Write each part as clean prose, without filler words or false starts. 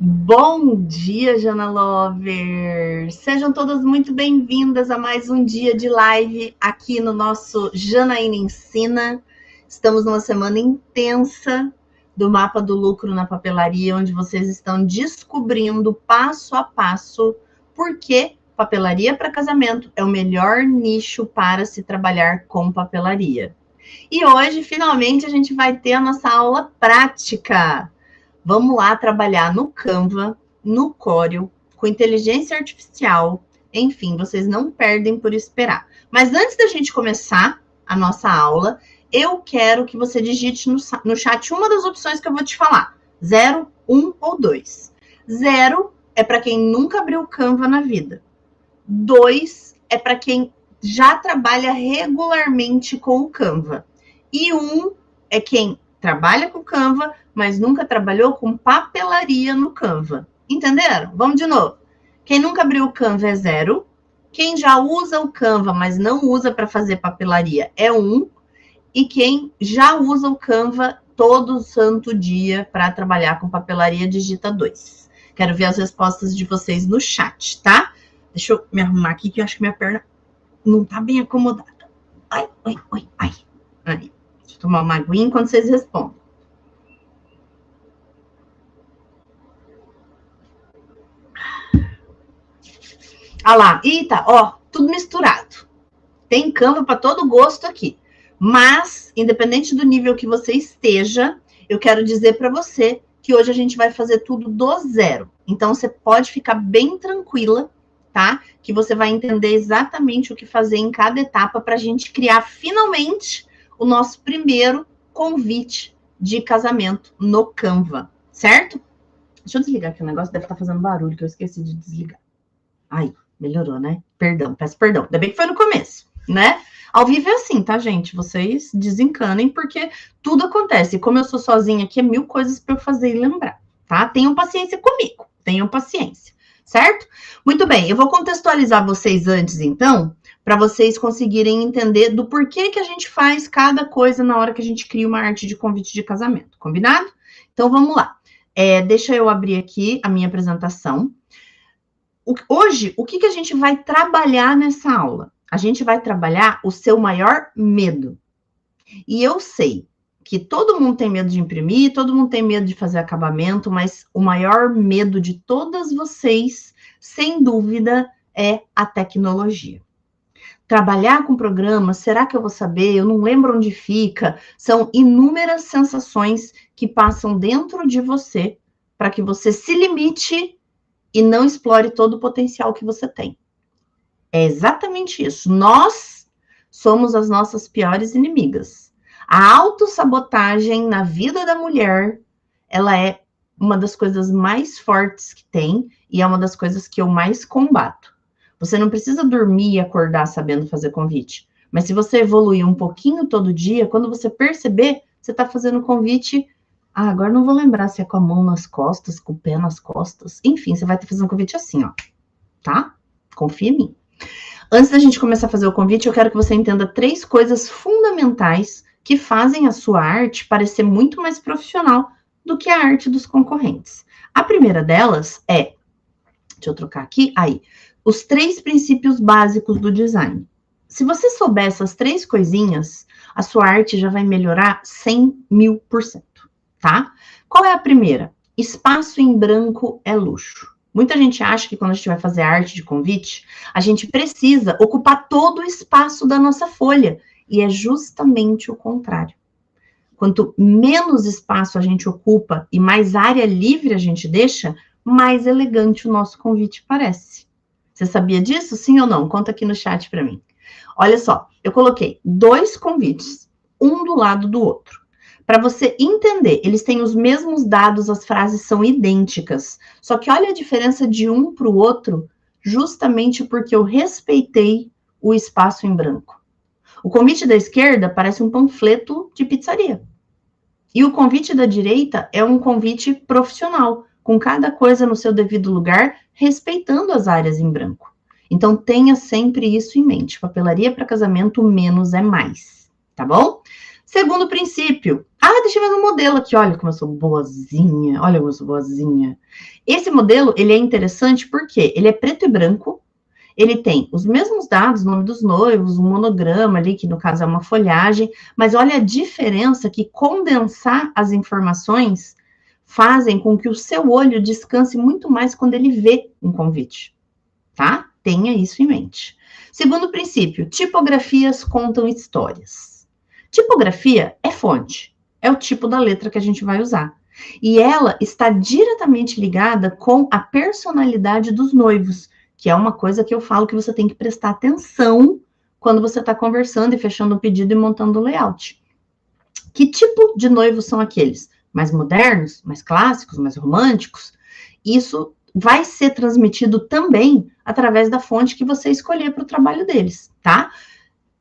Bom dia, Jana Lover! Sejam todas muito bem-vindas a mais um dia de live aqui no nosso Janaína Ensina. Estamos numa semana intensa do Mapa do Lucro na Papelaria, onde vocês estão descobrindo passo a passo por que papelaria para casamento é o melhor nicho para se trabalhar com papelaria. E hoje, finalmente, a gente vai ter a nossa aula prática. Vamos lá trabalhar no Canva, no Corel, com inteligência artificial. Enfim, vocês não perdem por esperar. Mas antes da gente começar a nossa aula, eu quero que você digite no chat uma das opções que eu vou te falar. 0, 1 ou 2. 0 é para quem nunca abriu o Canva na vida. 2 é para quem já trabalha regularmente com o Canva. E 1 é quem trabalha com o Canva, mas nunca trabalhou com papelaria no Canva. Entenderam? Vamos de novo. Quem nunca abriu o Canva é 0. Quem já usa o Canva, mas não usa para fazer papelaria é 1. E quem já usa o Canva todo santo dia para trabalhar com papelaria, digita 2. Quero ver as respostas de vocês no chat, tá? Deixa eu me arrumar aqui, que eu acho que minha perna não tá bem acomodada. Ai. Aí. Deixa eu tomar uma aguinha enquanto vocês respondem. Olha lá. Eita, ó, tudo misturado. Tem Canva para todo gosto aqui. Mas, independente do nível que você esteja, eu quero dizer para você que hoje a gente vai fazer tudo do zero. Então, você pode ficar bem tranquila, tá? Que você vai entender exatamente o que fazer em cada etapa para a gente criar finalmente o nosso primeiro convite de casamento no Canva, certo? Deixa eu desligar aqui o negócio, deve estar fazendo barulho, que eu esqueci de desligar. Aí, melhorou, né? Perdão, peço perdão. Ainda bem que foi no começo, né? Ao vivo é assim, tá, gente? Vocês desencanem, porque tudo acontece. E como eu sou sozinha aqui, é 1000 coisas para eu fazer e lembrar, tá? Tenham paciência comigo, tenham paciência, certo? Muito bem, eu vou contextualizar vocês antes, então, para vocês conseguirem entender do porquê que a gente faz cada coisa na hora que a gente cria uma arte de convite de casamento, combinado? Então, vamos lá. Deixa eu abrir aqui a minha apresentação. Hoje, o que a gente vai trabalhar nessa aula? A gente vai trabalhar o seu maior medo. E eu sei que todo mundo tem medo de imprimir, todo mundo tem medo de fazer acabamento, mas o maior medo de todas vocês, sem dúvida, é a tecnologia. Trabalhar com programas, será que eu vou saber? Eu não lembro onde fica. São inúmeras sensações que passam dentro de você para que você se limite e não explore todo o potencial que você tem. É exatamente isso. Nós somos as nossas piores inimigas. A autossabotagem na vida da mulher, ela é uma das coisas mais fortes que tem e é uma das coisas que eu mais combato. Você não precisa dormir e acordar sabendo fazer convite. Mas se você evoluir um pouquinho todo dia, quando você perceber, você está fazendo convite. Agora não vou lembrar se é com a mão nas costas, com o pé nas costas. Enfim, você vai estar fazendo convite assim, ó. Tá? Confia em mim. Antes da gente começar a fazer o convite, eu quero que você entenda 3 coisas fundamentais que fazem a sua arte parecer muito mais profissional do que a arte dos concorrentes. A primeira delas é, deixa eu trocar aqui, aí, os 3 princípios básicos do design. Se você souber essas 3 coisinhas, a sua arte já vai melhorar 100.000%, tá? Qual é a primeira? Espaço em branco é luxo. Muita gente acha que quando a gente vai fazer arte de convite, a gente precisa ocupar todo o espaço da nossa folha. E é justamente o contrário. Quanto menos espaço a gente ocupa e mais área livre a gente deixa, mais elegante o nosso convite parece. Você sabia disso? Sim ou não? Conta aqui no chat para mim. Olha só, eu coloquei 2 convites, um do lado do outro. Para você entender, eles têm os mesmos dados, as frases são idênticas. Só que olha a diferença de um para o outro, justamente porque eu respeitei o espaço em branco. O convite da esquerda parece um panfleto de pizzaria. E o convite da direita é um convite profissional, com cada coisa no seu devido lugar, respeitando as áreas em branco. Então, tenha sempre isso em mente. Papelaria para casamento, menos é mais. Tá bom? Segundo princípio. Deixa eu ver um modelo aqui. Olha como eu sou boazinha. Olha como eu sou boazinha. Esse modelo, ele é interessante porque ele é preto e branco. Ele tem os mesmos dados, nome dos noivos, um monograma ali, que no caso é uma folhagem. Mas olha a diferença que condensar as informações fazem com que o seu olho descanse muito mais quando ele vê um convite. Tá? Tenha isso em mente. Segundo princípio, tipografias contam histórias. Tipografia é fonte, é o tipo da letra que a gente vai usar. E ela está diretamente ligada com a personalidade dos noivos, que é uma coisa que eu falo que você tem que prestar atenção quando você está conversando e fechando um pedido e montando o layout. Que tipo de noivos são aqueles? Mais modernos, mais clássicos, mais românticos? Isso vai ser transmitido também através da fonte que você escolher para o trabalho deles, tá?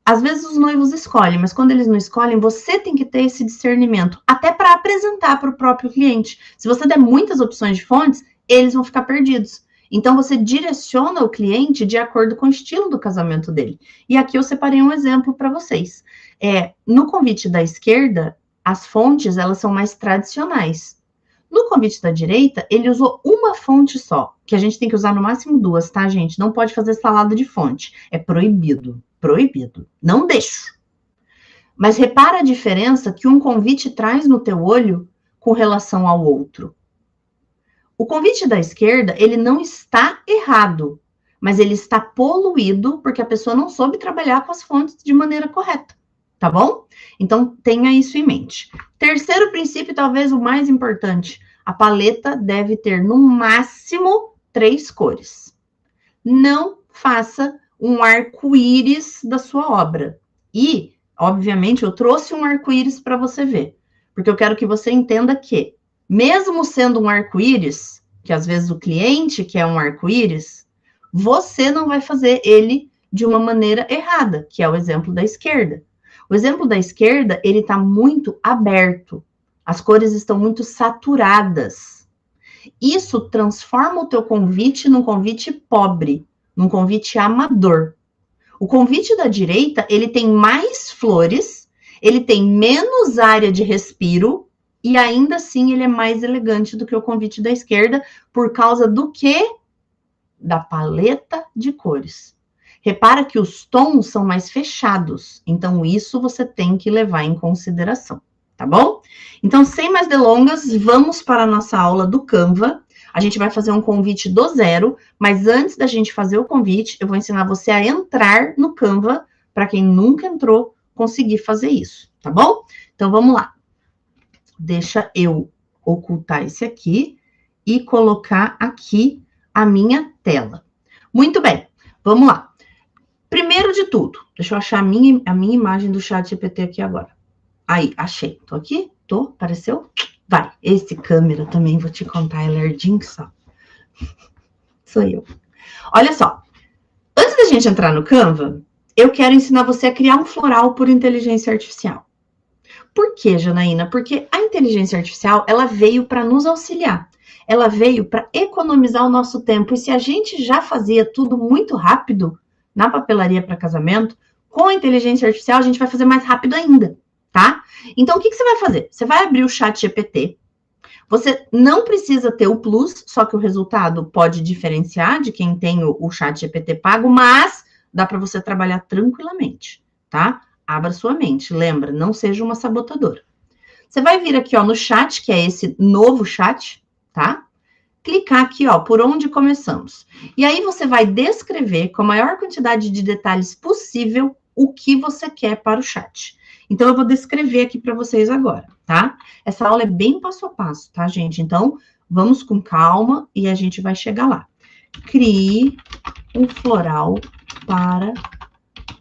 Às vezes os noivos escolhem, mas quando eles não escolhem, você tem que ter esse discernimento, até para apresentar para o próprio cliente. Se você der muitas opções de fontes, eles vão ficar perdidos. Então, você direciona o cliente de acordo com o estilo do casamento dele. E aqui eu separei um exemplo para vocês. No convite da esquerda, as fontes, elas são mais tradicionais. No convite da direita, ele usou uma fonte só, que a gente tem que usar no máximo 2, tá, gente? Não pode fazer salada de fonte. É proibido. Proibido. Não deixo. Mas repara a diferença que um convite traz no teu olho com relação ao outro. O convite da esquerda, ele não está errado, mas ele está poluído porque a pessoa não soube trabalhar com as fontes de maneira correta, tá bom? Então, tenha isso em mente. Terceiro princípio, talvez o mais importante, a paleta deve ter no máximo 3 cores. Não faça um arco-íris da sua obra. E, obviamente, eu trouxe um arco-íris para você ver, porque eu quero que você entenda que, mesmo sendo um arco-íris, que às vezes o cliente quer um arco-íris, você não vai fazer ele de uma maneira errada, que é o exemplo da esquerda. O exemplo da esquerda, ele está muito aberto. As cores estão muito saturadas. Isso transforma o teu convite num convite pobre, num convite amador. O convite da direita, ele tem mais flores, ele tem menos área de respiro, e ainda assim ele é mais elegante do que o convite da esquerda, por causa do quê? Da paleta de cores. Repara que os tons são mais fechados, então isso você tem que levar em consideração, tá bom? Então, sem mais delongas, vamos para a nossa aula do Canva. A gente vai fazer um convite do zero, mas antes da gente fazer o convite, eu vou ensinar você a entrar no Canva, para quem nunca entrou, conseguir fazer isso, tá bom? Então, vamos lá. Deixa eu ocultar esse aqui e colocar aqui a minha tela. Muito bem, vamos lá. Primeiro de tudo, deixa eu achar a minha imagem do ChatGPT aqui agora. Aí, achei. Tô aqui? Tô? Apareceu? Vai. Esse câmera também, vou te contar, é lerdinho que só. Sou eu. Olha só. Antes da gente entrar no Canva, eu quero ensinar você a criar um floral por inteligência artificial. Por quê, Janaína? Porque a inteligência artificial, ela veio para nos auxiliar. Ela veio para economizar o nosso tempo. E se a gente já fazia tudo muito rápido na papelaria para casamento, com a inteligência artificial, a gente vai fazer mais rápido ainda, tá? Então, o que você vai fazer? Você vai abrir o ChatGPT. Você não precisa ter o Plus, só que o resultado pode diferenciar de quem tem o ChatGPT pago, mas dá para você trabalhar tranquilamente, tá? Abra sua mente, lembra, não seja uma sabotadora. Você vai vir aqui, ó, no chat, que é esse novo chat, tá? Clicar aqui, ó, por onde começamos. E aí você vai descrever com a maior quantidade de detalhes possível o que você quer para o chat. Então, eu vou descrever aqui para vocês agora, tá? Essa aula é bem passo a passo, tá, gente? Então, vamos com calma e a gente vai chegar lá. Crie um floral para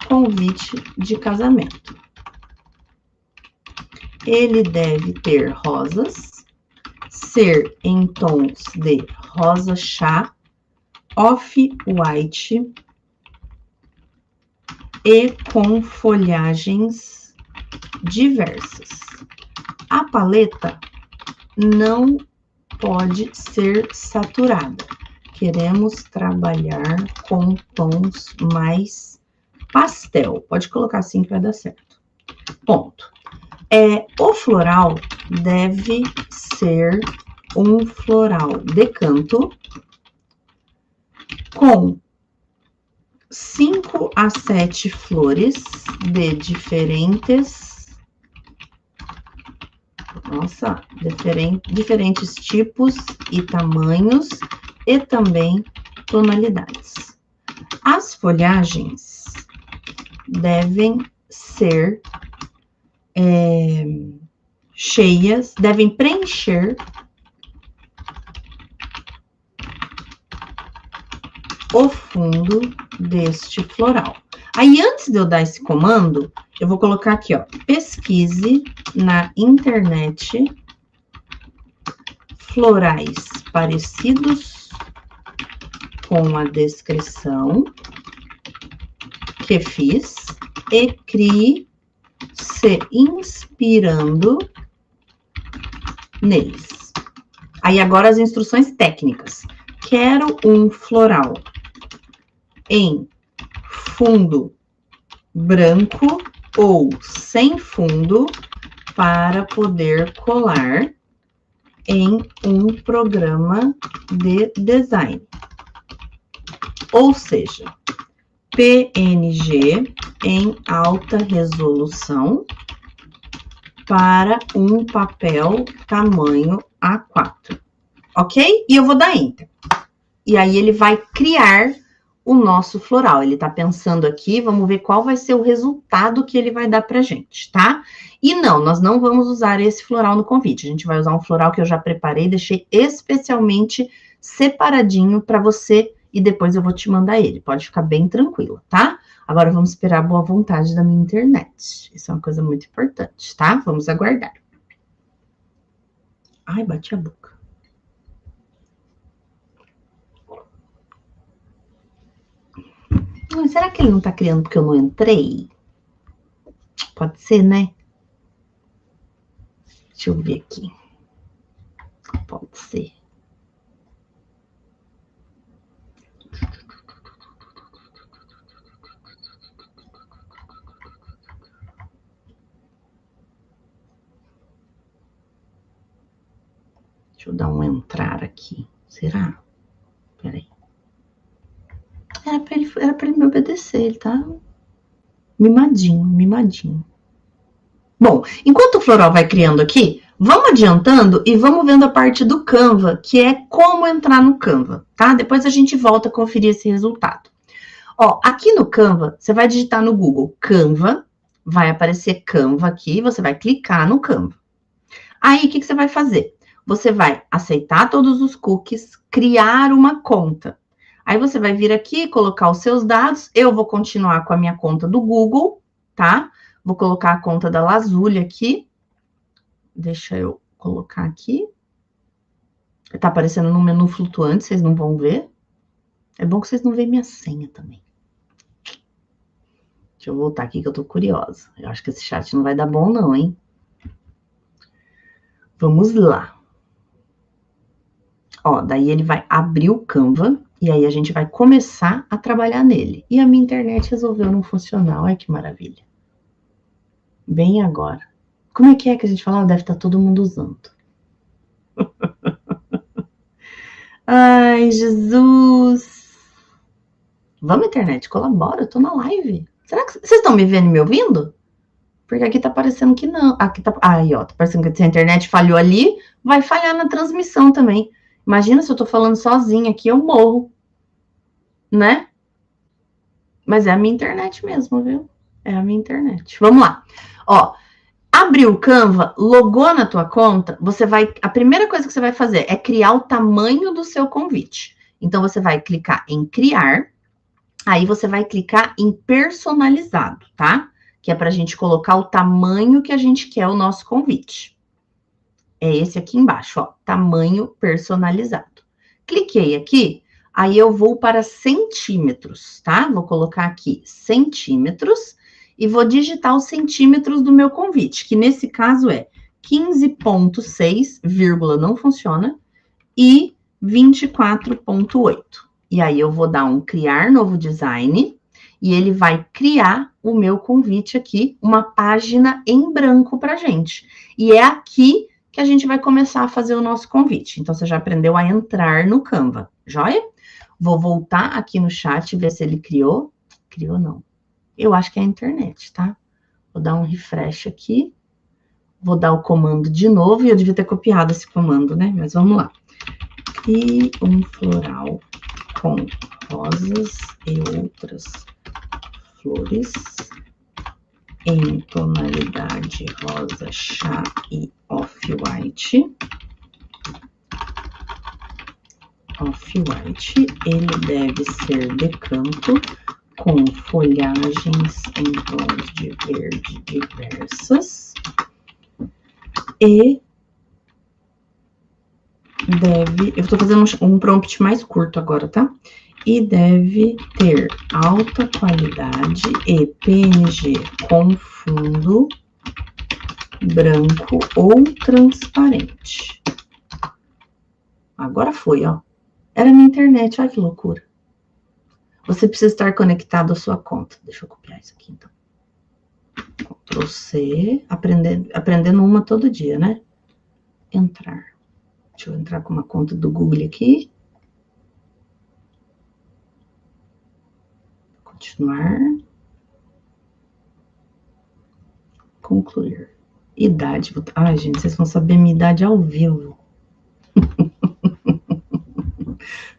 convite de casamento. Ele deve ter rosas, ser em tons de rosa chá, off-white e com folhagens diversas. A paleta não pode ser saturada. Queremos trabalhar com tons mais pastel. Pode colocar assim que vai dar certo. Ponto. O floral deve ser um floral de canto com 5 a 7 flores de diferentes tipos e tamanhos e também tonalidades. As folhagens devem ser cheias, devem preencher o fundo deste floral. Aí, antes de eu dar esse comando, eu vou colocar aqui, ó, pesquise na internet florais parecidos com a descrição que fiz e crie se inspirando neles. Aí, agora as instruções técnicas. Quero um floral em fundo branco ou sem fundo para poder colar em um programa de design. Ou seja, PNG em alta resolução para um papel tamanho A4. Ok? E eu vou dar Enter. E aí ele vai criar o nosso floral. Ele tá pensando aqui, vamos ver qual vai ser o resultado que ele vai dar pra gente, tá? E não, nós não vamos usar esse floral no convite. A gente vai usar um floral que eu já preparei, deixei especialmente separadinho pra você e depois eu vou te mandar ele. Pode ficar bem tranquila, tá? Agora vamos esperar a boa vontade da minha internet. Isso é uma coisa muito importante, tá? Vamos aguardar. Ai, bati a boca. Será que ele não tá criando porque eu não entrei? Pode ser, né? Deixa eu ver aqui. Pode ser. Deixa eu dar um entrar aqui. Será? Peraí. Era pra ele me obedecer, ele tá mimadinho, mimadinho. Bom, enquanto o floral vai criando aqui, vamos adiantando e vamos vendo a parte do Canva, que é como entrar no Canva, tá? Depois a gente volta a conferir esse resultado. Ó, aqui no Canva, você vai digitar no Google Canva, vai aparecer Canva aqui, você vai clicar no Canva. Aí, o que você vai fazer? Você vai aceitar todos os cookies, criar uma conta. Aí você vai vir aqui, colocar os seus dados. Eu vou continuar com a minha conta do Google, tá? Vou colocar a conta da Lazuli aqui. Deixa eu colocar aqui. Tá aparecendo no menu flutuante, vocês não vão ver. É bom que vocês não veem minha senha também. Deixa eu voltar aqui que eu tô curiosa. Eu acho que esse chat não vai dar bom não, hein? Vamos lá. Ó, daí ele vai abrir o Canva. E aí a gente vai começar a trabalhar nele. E a minha internet resolveu não funcionar. Olha que maravilha. Bem agora. Como é que a gente falava? Deve estar todo mundo usando. Ai, Jesus. Vamos, internet, colabora. Eu tô na live. Será que vocês estão me vendo e me ouvindo? Porque aqui tá parecendo que não. Aqui tá... Aí, ó, tá parecendo que se a internet falhou ali, vai falhar na transmissão também. Imagina se eu tô falando sozinha aqui, eu morro. Né? Mas é a minha internet mesmo, viu? É a minha internet. Vamos lá. Ó, abriu o Canva, logou na tua conta, você vai... A primeira coisa que você vai fazer é criar o tamanho do seu convite. Então, você vai clicar em criar, aí você vai clicar em personalizado, tá? Que é pra gente colocar o tamanho que a gente quer o nosso convite. É esse aqui embaixo, ó, tamanho personalizado. Cliquei aqui, aí eu vou para centímetros, tá? Vou colocar aqui centímetros e vou digitar os centímetros do meu convite, que nesse caso é 15,6, vírgula não funciona, e 24,8. E aí eu vou dar um criar novo design e ele vai criar o meu convite aqui, uma página em branco pra gente. E é aqui que a gente vai começar a fazer o nosso convite. Então, você já aprendeu a entrar no Canva, joia? Vou voltar aqui no chat, ver se ele criou. Criou, não. Eu acho que é a internet, tá? Vou dar um refresh aqui. Vou dar o comando de novo, e eu devia ter copiado esse comando, né? Mas vamos lá. Crie um floral com rosas e outras flores em tonalidade rosa, chá e off-white. Off-white, ele deve ser de canto, com folhagens em tons de verde diversas. E deve... Eu tô fazendo um prompt mais curto agora, tá? E deve ter alta qualidade e PNG com fundo branco ou transparente. Agora foi, ó. Era minha internet, olha que loucura. Você precisa estar conectado à sua conta. Deixa eu copiar isso aqui, então. Ctrl C, aprendendo uma todo dia, né? Entrar. Deixa eu entrar com uma conta do Google aqui. Continuar. Concluir. Idade. Ai, gente, vocês vão saber minha idade ao vivo.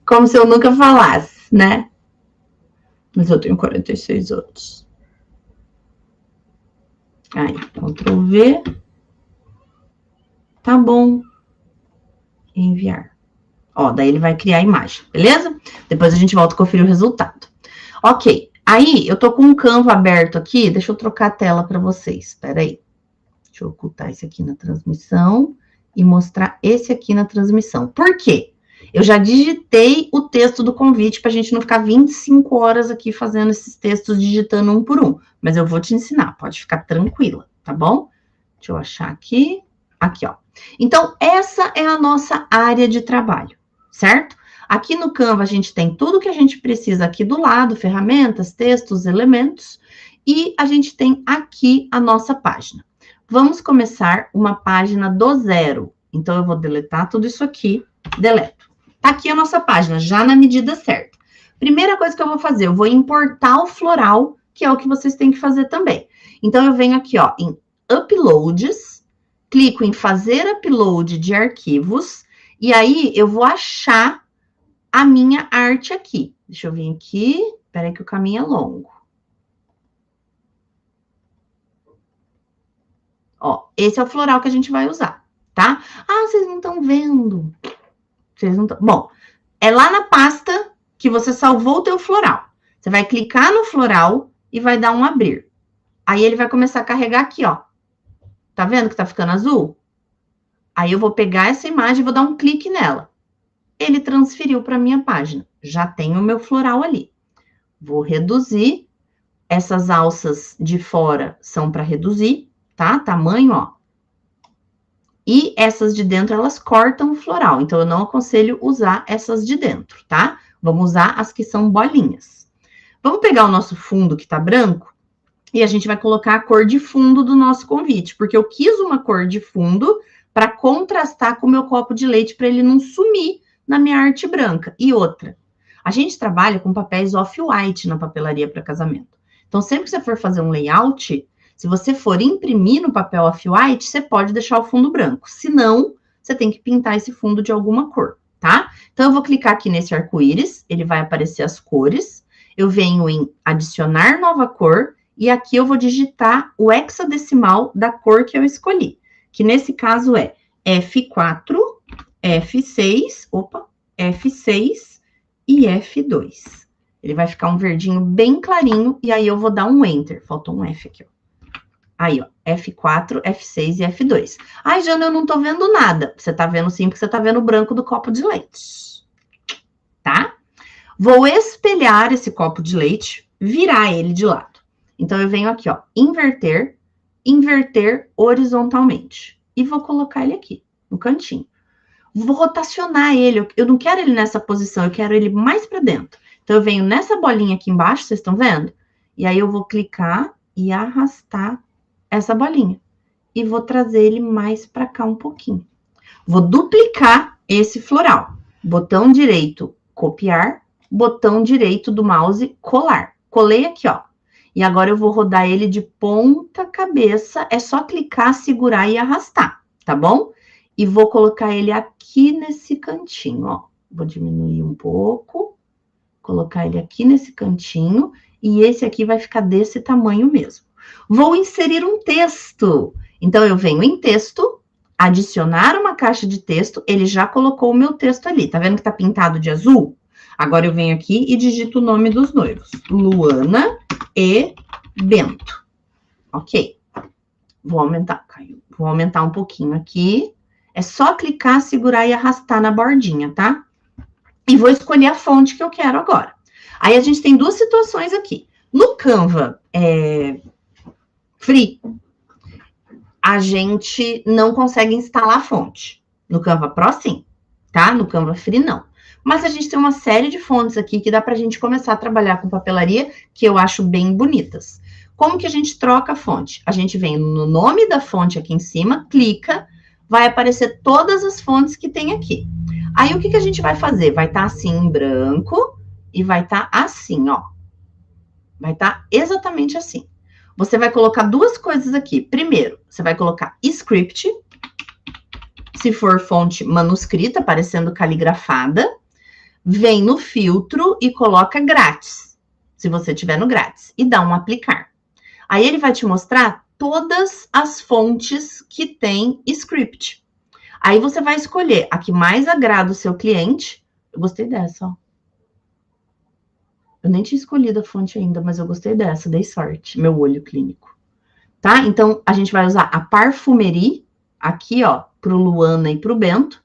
Como se eu nunca falasse, né? Mas eu tenho 46 anos. Aí, Ctrl V. Tá bom. Enviar. Ó, daí ele vai criar a imagem, beleza? Depois a gente volta a conferir o resultado. Ok. Aí, eu tô com um Canva aberto aqui. Deixa eu trocar a tela para vocês. Espera aí. Deixa eu ocultar esse aqui na transmissão e mostrar esse aqui na transmissão. Por quê? Eu já digitei o texto do convite para a gente não ficar 25 horas aqui fazendo esses textos, digitando um por um. Mas eu vou te ensinar, pode ficar tranquila, tá bom? Deixa eu achar aqui. Aqui, ó. Então, essa é a nossa área de trabalho, certo? Aqui no Canva a gente tem tudo que a gente precisa aqui do lado, ferramentas, textos, elementos, e a gente tem aqui a nossa página. Vamos começar uma página do zero. Então, eu vou deletar tudo isso aqui, deleto. Tá aqui a nossa página, já na medida certa. Primeira coisa que eu vou fazer, eu vou importar o floral, que é o que vocês têm que fazer também. Então, eu venho aqui, ó, em Uploads, clico em fazer upload de arquivos, e aí eu vou achar a minha arte aqui. Deixa eu vir aqui, peraí que o caminho é longo. Ó, esse é o floral que a gente vai usar, tá? Ah, vocês não estão vendo. Vocês não estão... Bom, é lá na pasta que você salvou o teu floral. Você vai clicar no floral e vai dar um abrir. Aí ele vai começar a carregar aqui, ó. Tá vendo que tá ficando azul? Aí eu vou pegar essa imagem e vou dar um clique nela. Ele transferiu para minha página. Já tenho o meu floral ali. Vou reduzir. Essas alças de fora são para reduzir, tá? Tamanho, ó. E essas de dentro, elas cortam o floral. Então, eu não aconselho usar essas de dentro, tá? Vamos usar as que são bolinhas. Vamos pegar o nosso fundo que tá branco e a gente vai colocar a cor de fundo do nosso convite, porque eu quis uma cor de fundo para contrastar com o meu copo de leite, para ele não sumir na minha arte branca. E outra, a gente trabalha com papéis off-white na papelaria para casamento. Então, sempre que você for fazer um layout, se você for imprimir no papel off-white, você pode deixar o fundo branco. Se não, você tem que pintar esse fundo de alguma cor, tá? Então, eu vou clicar aqui nesse arco-íris, ele vai aparecer as cores. Eu venho em adicionar nova cor, e aqui eu vou digitar o hexadecimal da cor que eu escolhi, que nesse caso é F4, F6, F6 e F2. Ele vai ficar um verdinho bem clarinho, e aí eu vou dar um Enter. Faltou um F aqui, ó. Aí, ó, F4, F6 e F2. Ai, Jana, eu não tô vendo nada. Você tá vendo sim, porque você tá vendo o branco do copo de leite. Tá? Vou espelhar esse copo de leite, virar ele de lado. Então, eu venho aqui, ó, inverter, inverter horizontalmente. E vou colocar ele aqui, no cantinho. Vou rotacionar ele. Eu não quero ele nessa posição, eu quero ele mais para dentro. Então, eu venho nessa bolinha aqui embaixo, vocês estão vendo? E aí eu vou clicar e arrastar essa bolinha. E vou trazer ele mais para cá um pouquinho. Vou duplicar esse floral. Botão direito, copiar. Botão direito do mouse, colar. Colei aqui, ó. E agora eu vou rodar ele de ponta cabeça. É só clicar, segurar e arrastar, tá bom? E vou colocar ele aqui nesse cantinho, ó. Vou diminuir um pouco. Colocar ele aqui nesse cantinho. E esse aqui vai ficar desse tamanho mesmo. Vou inserir um texto. Então, eu venho em texto, adicionar uma caixa de texto. Ele já colocou o meu texto ali. Tá vendo que tá pintado de azul? Agora eu venho aqui e digito o nome dos noivos. Luana e Bento. Ok. Vou aumentar um pouquinho aqui. É só clicar, segurar e arrastar na bordinha, tá? E vou escolher a fonte que eu quero agora. Aí a gente tem duas situações aqui. No Canva Free, a gente não consegue instalar a fonte. No Canva Pro, sim, tá? No Canva Free, não. Mas a gente tem uma série de fontes aqui que dá pra gente começar a trabalhar com papelaria, que eu acho bem bonitas. Como que a gente troca a fonte? A gente vem no nome da fonte aqui em cima, clica, vai aparecer todas as fontes que tem aqui. Aí, o que a gente vai fazer? Vai estar assim em branco e vai estar assim, ó. Vai estar exatamente assim. Você vai colocar duas coisas aqui. Primeiro, você vai colocar script, se for fonte manuscrita, aparecendo caligrafada. Vem no filtro e coloca grátis, se você tiver no grátis, e dá um aplicar. Aí ele vai te mostrar todas as fontes que tem script. Aí você vai escolher a que mais agrada o seu cliente. Eu gostei dessa, ó. Eu nem tinha escolhido a fonte ainda, mas eu gostei dessa, dei sorte, meu olho clínico. Tá? Então, a gente vai usar a Parfumerie, aqui, ó, pro Luana e pro Bento.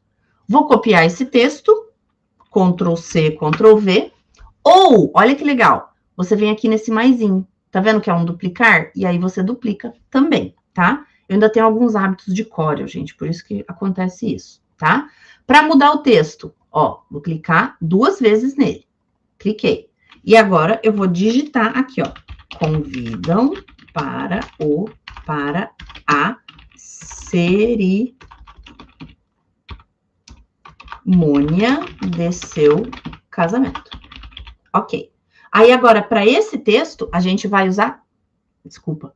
Vou copiar esse texto. Ctrl+C, Ctrl+V, ou, olha que legal, você vem aqui nesse maisinho, tá vendo que é um duplicar? E aí você duplica também, tá? Eu ainda tenho alguns hábitos de Corel, gente, por isso que acontece isso, tá? Para mudar o texto, ó, vou clicar 2 vezes nele, cliquei. E agora eu vou digitar aqui, ó, convidam para a cerimônia de seu casamento. Ok. Aí, agora, para esse texto, a gente vai usar... Desculpa.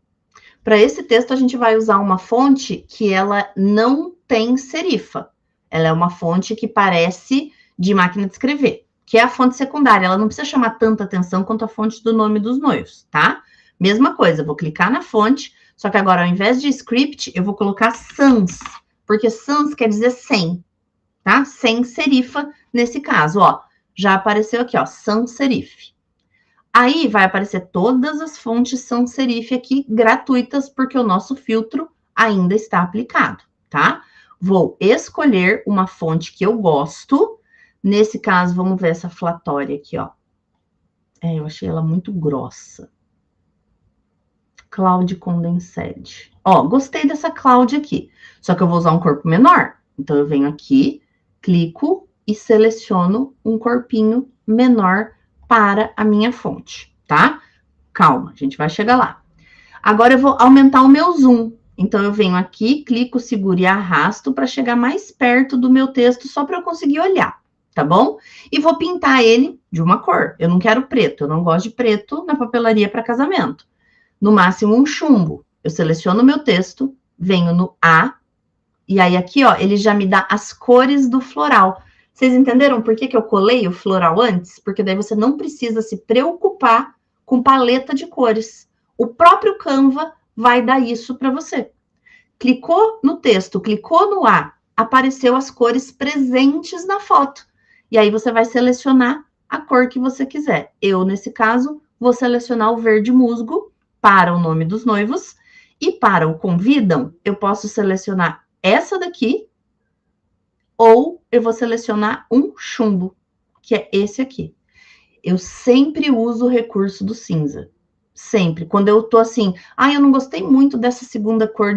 Para esse texto, a gente vai usar uma fonte que ela não tem serifa. Ela é uma fonte que parece de máquina de escrever, que é a fonte secundária. Ela não precisa chamar tanta atenção quanto a fonte do nome dos noivos, tá? Mesma coisa, eu vou clicar na fonte, só que agora, ao invés de script, eu vou colocar sans, porque sans quer dizer sem. Tá? Sem serifa, nesse caso, ó. Já apareceu aqui, ó, sans serif. Aí, vai aparecer todas as fontes sans serif aqui, gratuitas, porque o nosso filtro ainda está aplicado, tá? Vou escolher uma fonte que eu gosto. Nesse caso, vamos ver essa flatória aqui, ó. Eu achei ela muito grossa. Cloud Condensed. Ó, gostei dessa cloud aqui. Só que eu vou usar um corpo menor. Então, eu venho aqui, clico e seleciono um corpinho menor para a minha fonte, tá? Calma, a gente vai chegar lá. Agora eu vou aumentar o meu zoom. Então, eu venho aqui, clico, seguro e arrasto para chegar mais perto do meu texto, só para eu conseguir olhar, tá bom? E vou pintar ele de uma cor. Eu não quero preto, eu não gosto de preto na papelaria para casamento. No máximo, um chumbo. Eu seleciono o meu texto, venho no A, e aí aqui, ó, ele já me dá as cores do floral. Vocês entenderam por que eu colei o floral antes? Porque daí você não precisa se preocupar com paleta de cores. O próprio Canva vai dar isso para você. Clicou no texto, clicou no A, apareceu as cores presentes na foto. E aí você vai selecionar a cor que você quiser. Eu, nesse caso, vou selecionar o verde musgo para o nome dos noivos. E para o convidam, eu posso selecionar essa daqui, ou eu vou selecionar um chumbo, que é esse aqui. Eu sempre uso o recurso do cinza. Sempre. Quando eu tô assim, eu não gostei muito dessa segunda cor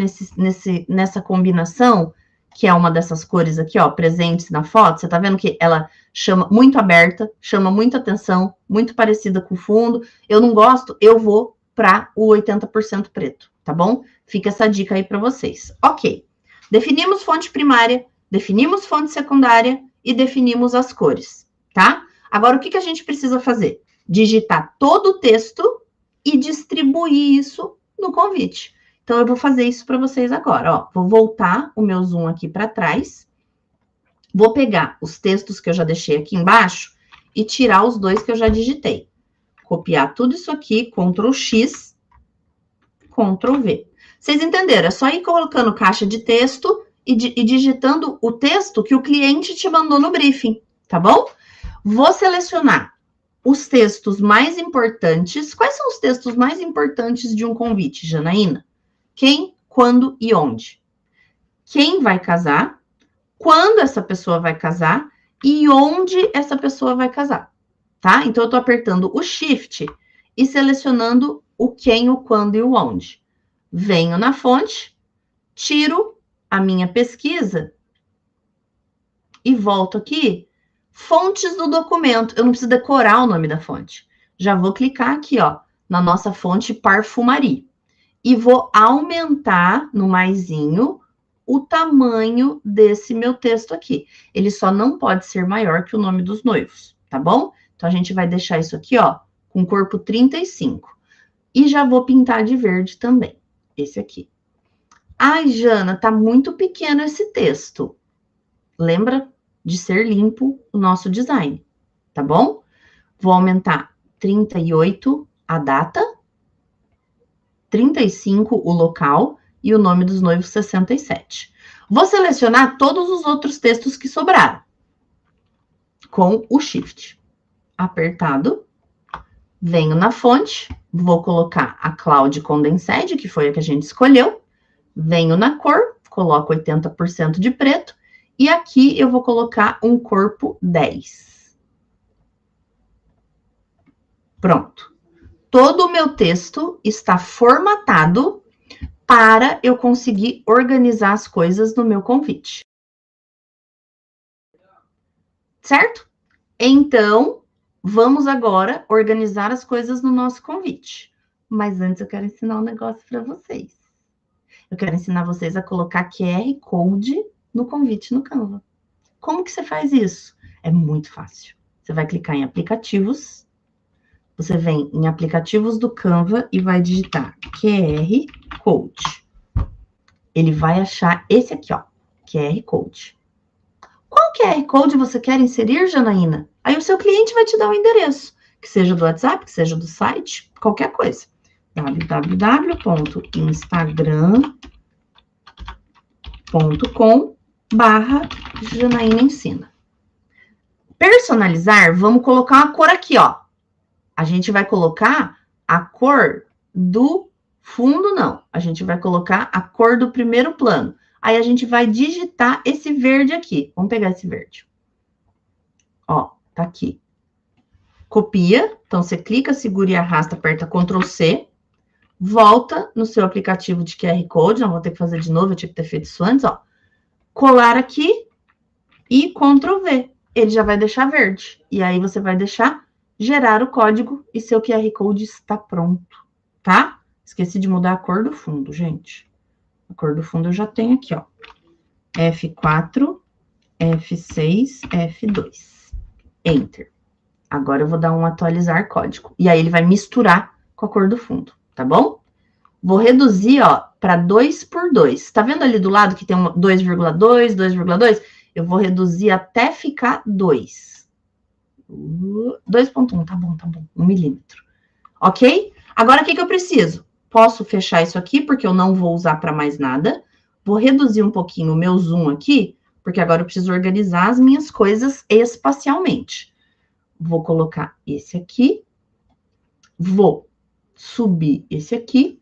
nessa combinação, que é uma dessas cores aqui, ó, presentes na foto, você tá vendo que ela chama muito aberta, chama muita atenção, muito parecida com o fundo. Eu não gosto, eu vou para o 80% preto, tá bom? Fica essa dica aí para vocês. Ok, definimos fonte primária, definimos fonte secundária e definimos as cores, tá? Agora, o que a gente precisa fazer? Digitar todo o texto e distribuir isso no convite. Então, eu vou fazer isso para vocês agora, ó. Vou voltar o meu zoom aqui para trás. Vou pegar os textos que eu já deixei aqui embaixo e tirar os dois que eu já digitei. Copiar tudo isso aqui, Ctrl X, Ctrl V. Vocês entenderam? É só ir colocando caixa de texto e digitando o texto que o cliente te mandou no briefing, tá bom? Vou selecionar os textos mais importantes. Quais são os textos mais importantes de um convite, Janaína? Quem, quando e onde. Quem vai casar, quando essa pessoa vai casar e onde essa pessoa vai casar, tá? Então, eu tô apertando o Shift e selecionando o quem, o quando e o onde. Venho na fonte, tiro a minha pesquisa e volto aqui. Fontes do documento. Eu não preciso decorar o nome da fonte. Já vou clicar aqui, ó, na nossa fonte Parfumarie. E vou aumentar no maisinho o tamanho desse meu texto aqui. Ele só não pode ser maior que o nome dos noivos, tá bom? Então, a gente vai deixar isso aqui, ó, com corpo 35. E já vou pintar de verde também, esse aqui. Ai, Jana, tá muito pequeno esse texto. Lembra de ser limpo o nosso design, tá bom? Vou aumentar 38 a data, 35 o local e o nome dos noivos 67. Vou selecionar todos os outros textos que sobraram com o Shift apertado. Venho na fonte, vou colocar a Cloud Condensed, que foi a que a gente escolheu. Venho na cor, coloco 80% de preto. E aqui eu vou colocar um corpo 10. Pronto. Todo o meu texto está formatado para eu conseguir organizar as coisas no meu convite. Certo? Então, vamos agora organizar as coisas no nosso convite. Mas antes eu quero ensinar um negócio para vocês. Eu quero ensinar vocês a colocar QR Code no convite no Canva. Como que você faz isso? É muito fácil. Você vai clicar em aplicativos. Você vem em aplicativos do Canva e vai digitar QR Code. Ele vai achar esse aqui, ó, QR Code. Qual QR Code você quer inserir, Janaína? Aí o seu cliente vai te dar um endereço, que seja do WhatsApp, que seja do site, qualquer coisa. www.instagram.com/Janaína Ensina. Personalizar, vamos colocar uma cor aqui, ó. A gente vai colocar a cor do fundo, não. A gente vai colocar a cor do primeiro plano. Aí a gente vai digitar esse verde aqui. Vamos pegar esse verde. Ó, tá aqui. Copia. Então, você clica, segura e arrasta, aperta Ctrl C. Volta no seu aplicativo de QR Code. Não vou ter que fazer de novo, eu tinha que ter feito isso antes, ó. Colar aqui e Ctrl V. Ele já vai deixar verde. E aí, você vai deixar gerar o código e seu QR Code está pronto, tá? Esqueci de mudar a cor do fundo, gente. A cor do fundo eu já tenho aqui, ó. F4, F6, F2. Enter. Agora eu vou dar um atualizar código. E aí ele vai misturar com a cor do fundo, tá bom? Vou reduzir, ó, para 2 por 2. Tá vendo ali do lado que tem 2,2, 2,2? Eu vou reduzir até ficar 2. 2,1, tá bom, 1 milímetro. Ok? Agora, o que eu preciso? Posso fechar isso aqui, porque eu não vou usar para mais nada. Vou reduzir um pouquinho o meu zoom aqui, porque agora eu preciso organizar as minhas coisas espacialmente. Vou colocar esse aqui. Vou subir esse aqui.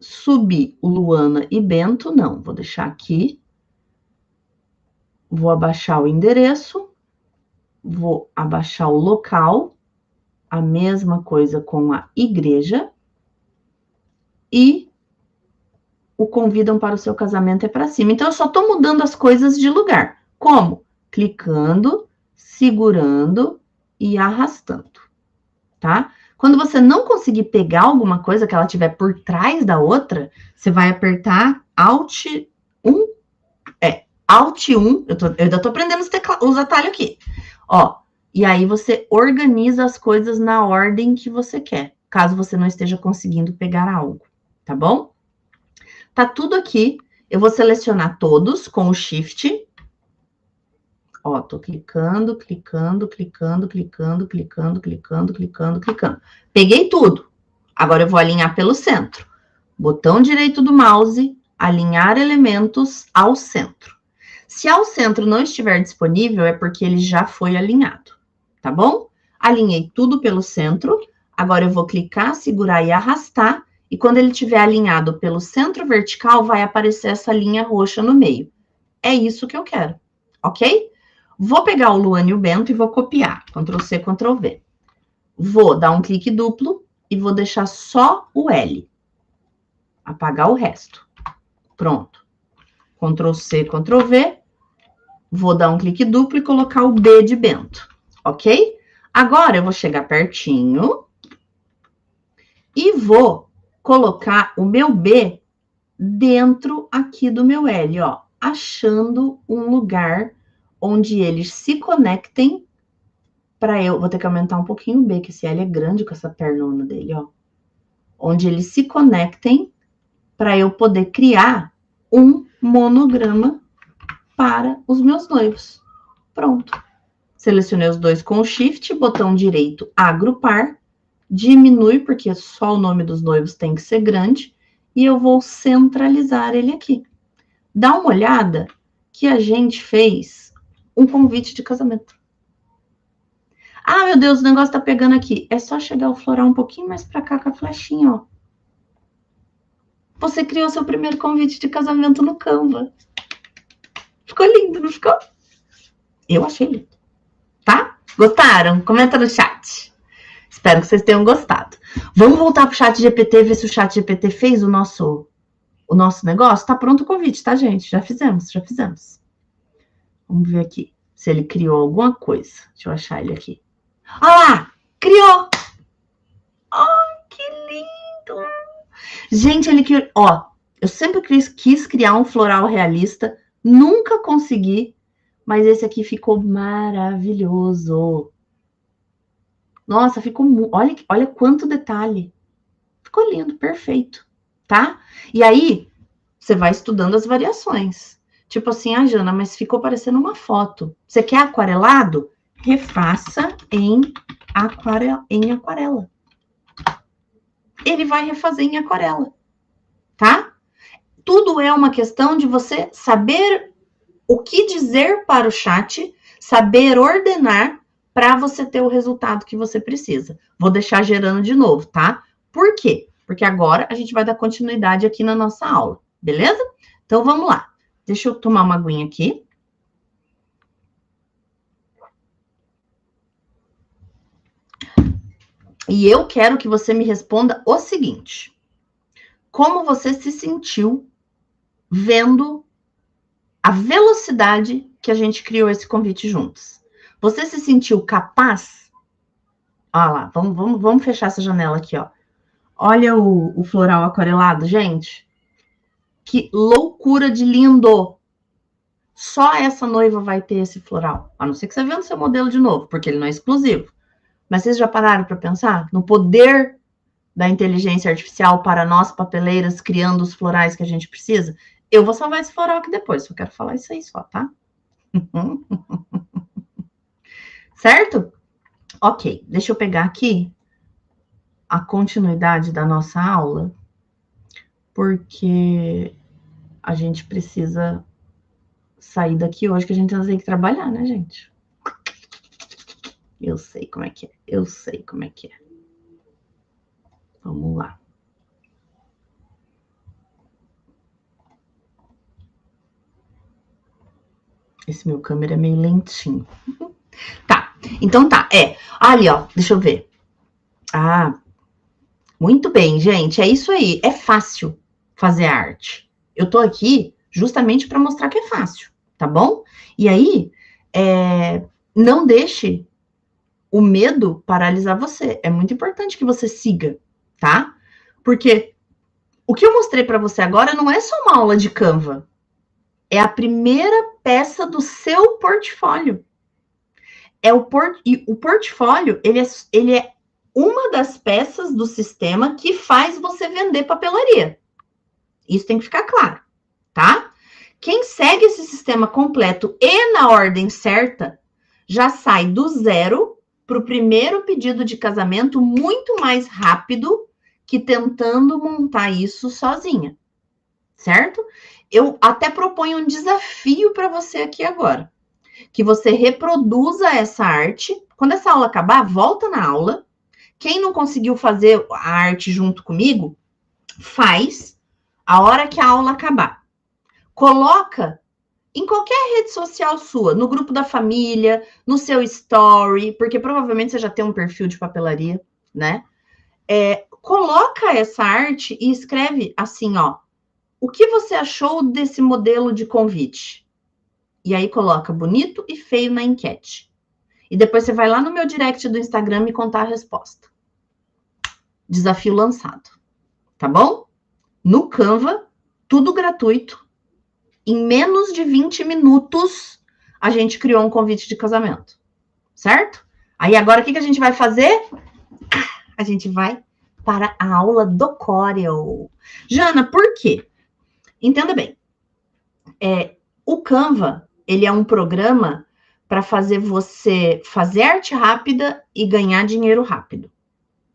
Subir o Luana e Bento, não, vou deixar aqui. Vou abaixar o endereço. Vou abaixar o local, a mesma coisa com a igreja, e o convidam para o seu casamento é para cima. Então, eu só estou mudando as coisas de lugar. Como? Clicando, segurando e arrastando, tá? Quando você não conseguir pegar alguma coisa que ela tiver por trás da outra, você vai apertar Alt 1. Alt 1. Eu ainda tô aprendendo os atalhos aqui. Ó, e aí você organiza as coisas na ordem que você quer, caso você não esteja conseguindo pegar algo, tá bom? Tá tudo aqui. Eu vou selecionar todos com o Shift. Ó, tô clicando, clicando, clicando, clicando, clicando, clicando, clicando, clicando. Peguei tudo. Agora eu vou alinhar pelo centro. Botão direito do mouse, alinhar elementos ao centro. Se ao centro não estiver disponível, é porque ele já foi alinhado, tá bom? Alinhei tudo pelo centro. Agora eu vou clicar, segurar e arrastar. E quando ele estiver alinhado pelo centro vertical, vai aparecer essa linha roxa no meio. É isso que eu quero, ok? Vou pegar o Luana e o Bento e vou copiar. Ctrl C, Ctrl V. Vou dar um clique duplo e vou deixar só o L. Apagar o resto. Pronto. Ctrl C, Ctrl V. Vou dar um clique duplo e colocar o B de Bento. Ok? Agora eu vou chegar pertinho e vou colocar o meu B dentro aqui do meu L, ó. Achando um lugar onde eles se conectem para eu... Vou ter que aumentar um pouquinho o B, que esse L é grande com essa pernona dele, ó. Onde eles se conectem para eu poder criar um monograma para os meus noivos. Pronto. Selecionei os dois com o Shift, botão direito, agrupar, diminui, porque só o nome dos noivos tem que ser grande, e eu vou centralizar ele aqui. Dá uma olhada que a gente fez um convite de casamento. Ah, meu Deus, o negócio tá pegando aqui. É só chegar o floral um pouquinho mais pra cá com a flechinha, ó. Você criou seu primeiro convite de casamento no Canva. Ficou lindo, não ficou? Eu achei lindo. Tá? Gostaram? Comenta no chat. Espero que vocês tenham gostado. Vamos voltar pro chat GPT, ver se o chat GPT fez o nosso negócio. Tá pronto o convite, tá, gente? Já fizemos. Vamos ver aqui se ele criou alguma coisa. Deixa eu achar ele aqui. Olha lá! Criou! Ai, que lindo! Gente, ele criou... Ó, eu sempre quis criar um floral realista. Nunca consegui. Mas esse aqui ficou maravilhoso. Nossa, ficou... Olha quanto detalhe. Ficou lindo, perfeito. Tá? E aí, você vai estudando as variações. Tipo assim, Jana, mas ficou parecendo uma foto. Você quer aquarelado? Refaça em aquarela. Ele vai refazer em aquarela. Tá? Tudo é uma questão de você saber o que dizer para o chat, saber ordenar para você ter o resultado que você precisa. Vou deixar gerando de novo, tá? Por quê? Porque agora a gente vai dar continuidade aqui na nossa aula, beleza? Então, vamos lá. Deixa eu tomar uma aguinha aqui. E eu quero que você me responda o seguinte. Como você se sentiu vendo a velocidade que a gente criou esse convite juntos? Você se sentiu capaz? Olha lá, vamos fechar essa janela aqui, ó. Olha o floral aquarelado, gente. Que loucura de lindo! Só essa noiva vai ter esse floral. A não ser que você venda seu modelo de novo, porque ele não é exclusivo. Mas vocês já pararam para pensar no poder da inteligência artificial para nós, papeleiras, criando os florais que a gente precisa? Eu vou salvar esse floral aqui depois, só quero falar isso aí só, tá? Certo? Ok, deixa eu pegar aqui a continuidade da nossa aula, porque a gente precisa sair daqui hoje, que a gente tem que trabalhar, né, gente? Eu sei como é que é. Vamos lá. Esse meu câmera é meio lentinho. Tá, então tá, ali, ó, deixa eu ver. Ah, muito bem, gente, é isso aí, é fácil. fazer arte. Eu tô aqui justamente para mostrar que é fácil, tá bom? E aí, não deixe o medo paralisar você. É muito importante que você siga, tá? Porque o que eu mostrei para você agora não é só uma aula de Canva. É a primeira peça do seu portfólio. O portfólio, ele é uma das peças do sistema que faz você vender papelaria. Isso tem que ficar claro, tá? Quem segue esse sistema completo e na ordem certa, já sai do zero para o primeiro pedido de casamento muito mais rápido que tentando montar isso sozinha, certo? Eu até proponho um desafio para você aqui agora, que você reproduza essa arte. Quando essa aula acabar, volta na aula. Quem não conseguiu fazer a arte junto comigo, faz a hora que a aula acabar. Coloca em qualquer rede social sua, no grupo da família, no seu story, porque provavelmente você já tem um perfil de papelaria, né? Coloca essa arte e escreve assim, ó. O que você achou desse modelo de convite? E aí coloca bonito e feio na enquete. E depois você vai lá no meu direct do Instagram me contar a resposta. Desafio lançado. Tá bom? No Canva, tudo gratuito. Em menos de 20 minutos, a gente criou um convite de casamento. Certo? Aí agora o que a gente vai fazer? A gente vai para a aula do Corel. Jana, por quê? Entenda bem. O Canva, ele é um programa para fazer você fazer arte rápida e ganhar dinheiro rápido.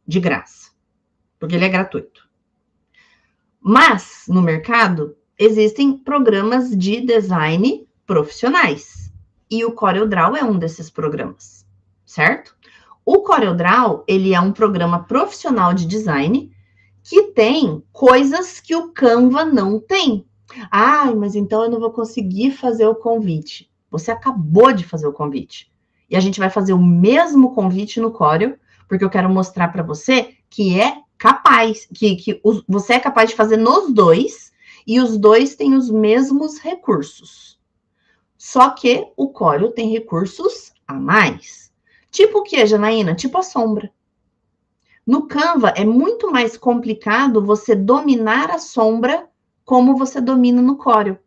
De graça. Porque ele é gratuito. Mas, no mercado, existem programas de design profissionais. E o CorelDRAW é um desses programas, certo? O CorelDRAW, ele é um programa profissional de design que tem coisas que o Canva não tem. Ah, mas então eu não vou conseguir fazer o convite. Você acabou de fazer o convite. E a gente vai fazer o mesmo convite no Corel, porque eu quero mostrar para você que é capaz, que você é capaz de fazer nos dois, e os dois têm os mesmos recursos. Só que o Corel tem recursos a mais. Tipo o que, Janaína? Tipo a sombra. No Canva, é muito mais complicado você dominar a sombra como você domina no Corel.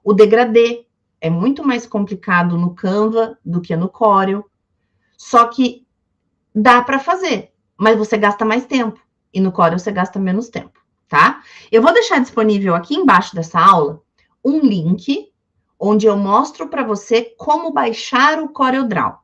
O degradê é muito mais complicado no Canva do que no Corel. Só que dá para fazer, mas você gasta mais tempo. E no Corel você gasta menos tempo, tá? Eu vou deixar disponível aqui embaixo dessa aula um link onde eu mostro para você como baixar o CorelDRAW.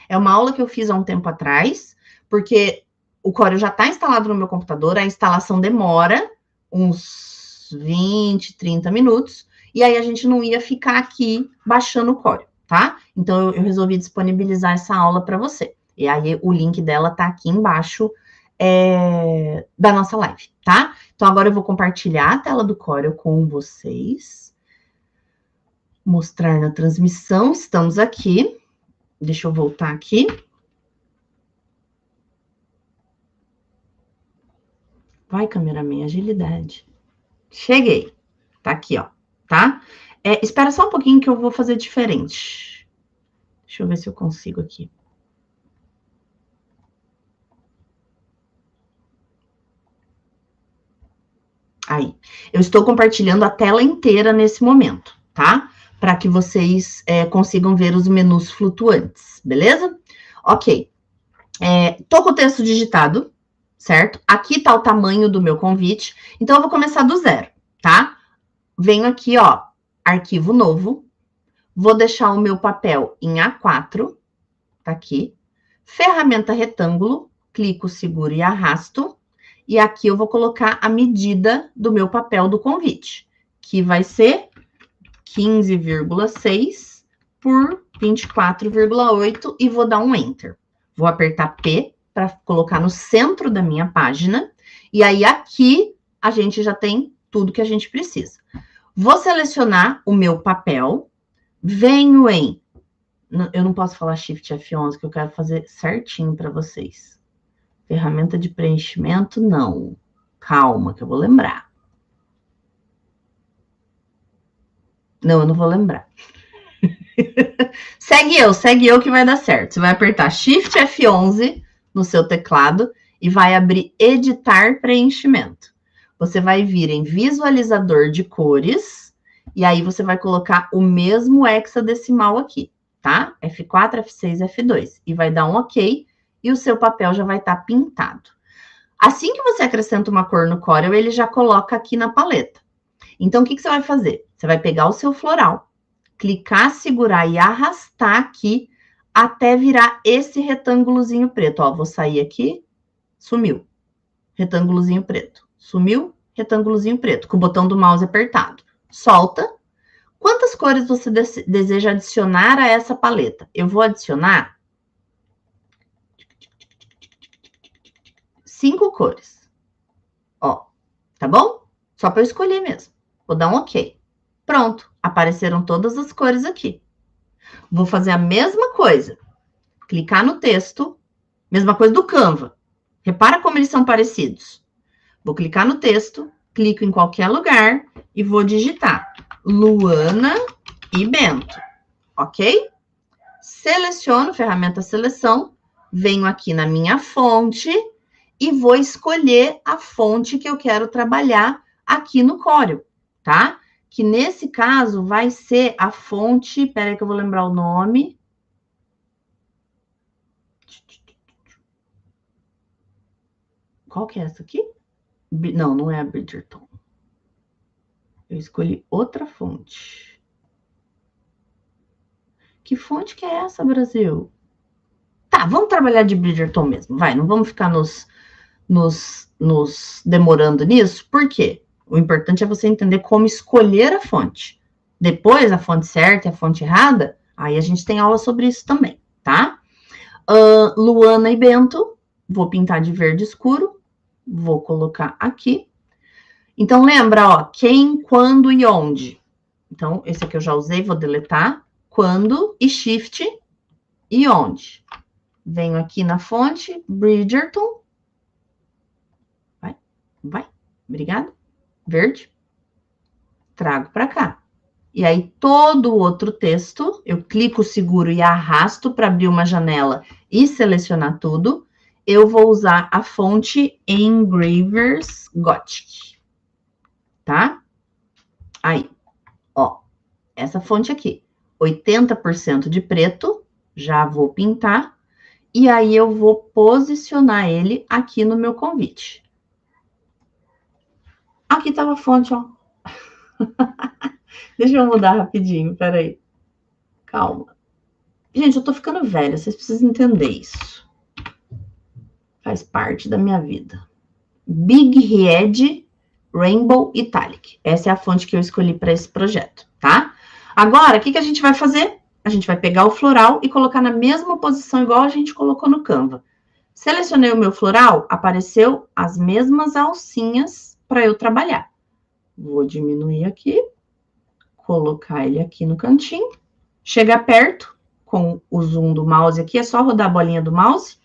É uma aula que eu fiz há um tempo atrás, porque o Corel já está instalado no meu computador, a instalação demora uns 20, 30 minutos, e aí a gente não ia ficar aqui baixando o Corel, tá? Então, eu resolvi disponibilizar essa aula para você. E aí, o link dela tá aqui embaixo da nossa live, tá? Então, agora eu vou compartilhar a tela do Corel com vocês. Mostrar na transmissão, estamos aqui. Deixa eu voltar aqui. Vai, cameraman, agilidade. Cheguei. Tá aqui, ó, tá? Espera só um pouquinho que eu vou fazer diferente. Deixa eu ver se eu consigo aqui. Aí. Eu estou compartilhando a tela inteira nesse momento, tá? Para que vocês consigam ver os menus flutuantes, beleza? Ok. Tô com o texto digitado, certo? Aqui tá o tamanho do meu convite. Então, eu vou começar do zero, tá? Venho aqui, ó, arquivo novo. Vou deixar o meu papel em A4, tá aqui. Ferramenta retângulo, clico, seguro e arrasto. E aqui eu vou colocar a medida do meu papel do convite, que vai ser 15,6 por 24,8 e vou dar um Enter. Vou apertar P para colocar no centro da minha página. E aí aqui a gente já tem tudo que a gente precisa. Vou selecionar o meu papel, venho em... Eu não posso falar Shift F11, que eu quero fazer certinho para vocês. Ferramenta de preenchimento, não. Calma, que eu vou lembrar. Não, eu não vou lembrar. Segue eu que vai dar certo. Você vai apertar Shift F11 no seu teclado e vai abrir Editar Preenchimento. Você vai vir em Visualizador de Cores e aí você vai colocar o mesmo hexadecimal aqui, tá? F4, F6, F2. E vai dar um OK e o seu papel já vai estar pintado. Assim que você acrescenta uma cor no Corel, ele já coloca aqui na paleta. Então, o que você vai fazer? Você vai pegar o seu floral, clicar, segurar e arrastar aqui até virar esse retângulozinho preto. Ó, vou sair aqui, sumiu. Retângulozinho preto. Sumiu, retângulozinho preto, com o botão do mouse apertado. Solta. Quantas cores você deseja adicionar a essa paleta? Eu vou adicionar 5 cores. Ó, tá bom? Só para eu escolher mesmo. Vou dar um OK. Pronto, apareceram todas as cores aqui. Vou fazer a mesma coisa. Clicar no texto, mesma coisa do Canva. Repara como eles são parecidos. Vou clicar no texto, clico em qualquer lugar e vou digitar Luana e Bento, ok? Seleciono, ferramenta seleção, venho aqui na minha fonte e vou escolher a fonte que eu quero trabalhar aqui no Corel, tá? Que nesse caso vai ser a fonte, peraí que eu vou lembrar o nome. Qual que é essa aqui? Não, não é a Bridgerton. Eu escolhi outra fonte. Que fonte que é essa, Brasil? Tá, vamos trabalhar de Bridgerton mesmo, vai. Não vamos ficar nos demorando nisso. Por quê? O importante é você entender como escolher a fonte. Depois, a fonte certa e a fonte errada, aí a gente tem aula sobre isso também, tá? Luana e Bento, vou pintar de verde escuro, vou colocar aqui. Então, lembra, ó, quem, quando e onde. Então, esse aqui eu já usei, vou deletar. Quando e Shift e onde. Venho aqui na fonte, Bridgerton. Vai, obrigada. Verde. Trago para cá. E aí, todo o outro texto, eu clico, seguro e arrasto para abrir uma janela e selecionar tudo. Eu vou usar a fonte Engravers Gothic. Tá? Aí, ó, essa fonte aqui, 80% de preto, já vou pintar, e aí eu vou posicionar ele aqui no meu convite. Aqui tava a fonte, ó. Deixa eu mudar rapidinho, peraí. Calma. Gente, eu tô ficando velha, vocês precisam entender isso. Faz parte da minha vida. Big Red Rainbow Italic. Essa é a fonte que eu escolhi para esse projeto, tá? Agora, o que a gente vai fazer? A gente vai pegar o floral e colocar na mesma posição igual a gente colocou no Canva. Selecionei o meu floral, apareceu as mesmas alcinhas para eu trabalhar. Vou diminuir aqui, colocar ele aqui no cantinho, chegar perto com o zoom do mouse aqui, é só rodar a bolinha do mouse,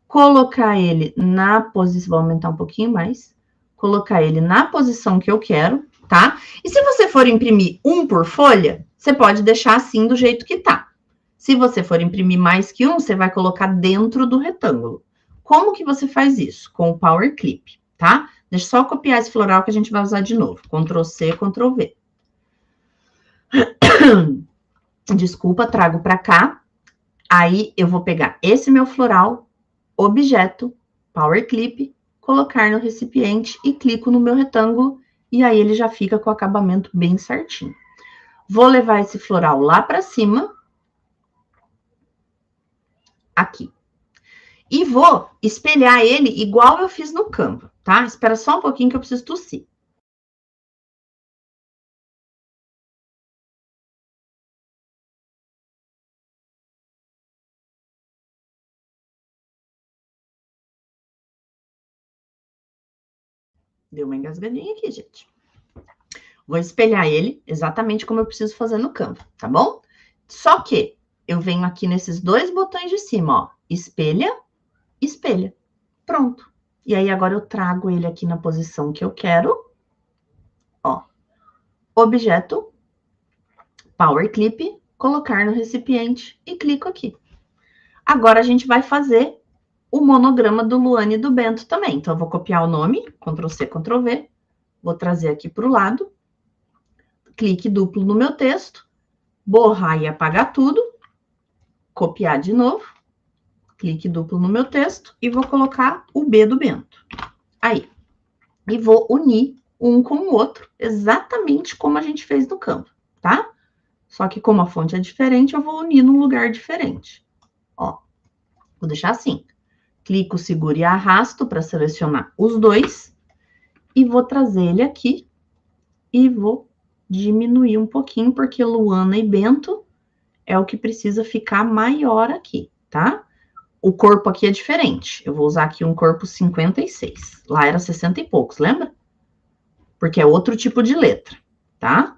colocar ele na posição, vou aumentar um pouquinho mais, colocar ele na posição que eu quero, tá? E se você for imprimir um por folha, você pode deixar assim do jeito que tá. Se você for imprimir mais que um, você vai colocar dentro do retângulo. Como que você faz isso? Com o Power Clip, tá? Deixa eu só copiar esse floral que a gente vai usar de novo. Ctrl C, Ctrl V. Desculpa, trago para cá. Aí eu vou pegar esse meu floral, objeto, Power Clip, colocar no recipiente e clico no meu retângulo e aí ele já fica com o acabamento bem certinho. Vou levar esse floral lá para cima, aqui. E vou espelhar ele igual eu fiz no Canva, tá? Espera só um pouquinho que eu preciso tossir. Deu uma engasgadinha aqui, gente. Vou espelhar ele exatamente como eu preciso fazer no Canva, tá bom? Só que eu venho aqui nesses dois botões de cima, ó. Espelha, espelha. Pronto. E aí, agora eu trago ele aqui na posição que eu quero. Ó. Objeto, Power Clip, colocar no recipiente e clico aqui. Agora a gente vai fazer o monograma do Luane e do Bento também. Então, eu vou copiar o nome, Ctrl+C, Ctrl+V, vou trazer aqui para o lado, clique duplo no meu texto, borrar e apagar tudo, copiar de novo, clique duplo no meu texto e vou colocar o B do Bento. Aí. E vou unir um com o outro, exatamente como a gente fez no Canva, tá? Só que como a fonte é diferente, eu vou unir num lugar diferente. Ó, vou deixar assim. Clico, seguro e arrasto para selecionar os dois. E vou trazer ele aqui. E vou diminuir um pouquinho, porque Luana e Bento é o que precisa ficar maior aqui, tá? O corpo aqui é diferente. Eu vou usar aqui um corpo 56. Lá era 60 e poucos, lembra? Porque é outro tipo de letra, tá?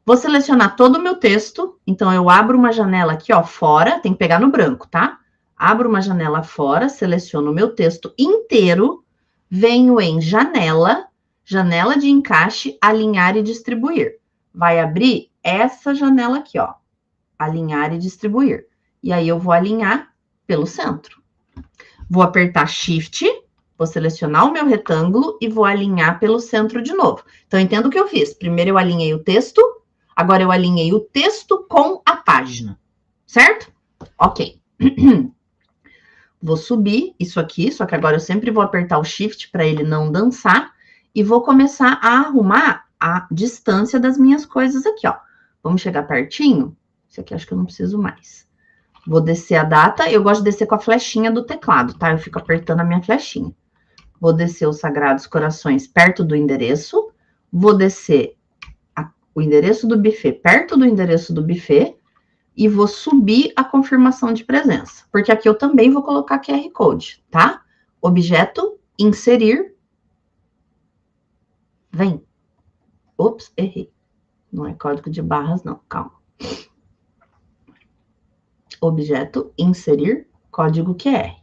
Vou selecionar todo o meu texto. Então, eu abro uma janela aqui, ó, fora. Tem que pegar no branco, tá? Abro uma janela fora, seleciono o meu texto inteiro. Venho em janela, janela de encaixe, alinhar e distribuir. Vai abrir essa janela aqui, ó. Alinhar e distribuir. E aí, eu vou alinhar pelo centro. Vou apertar Shift, vou selecionar o meu retângulo e vou alinhar pelo centro de novo. Então, entenda o que eu fiz. Primeiro eu alinhei o texto, agora eu alinhei o texto com a página, certo? Ok. Vou subir isso aqui, só que agora eu sempre vou apertar o Shift para ele não dançar e vou começar a arrumar a distância das minhas coisas aqui, ó. Vamos chegar pertinho? Esse aqui acho que eu não preciso mais. Vou descer a data, eu gosto de descer com a flechinha do teclado, tá? Eu fico apertando a minha flechinha. Vou descer os Sagrados Corações perto do endereço, vou descer o endereço do buffet perto do endereço do buffet e vou subir a confirmação de presença, porque aqui eu também vou colocar QR Code, tá? Objeto, inserir, vem. Ops, errei. Não é código de barras, não, calma. Objeto, inserir, código QR.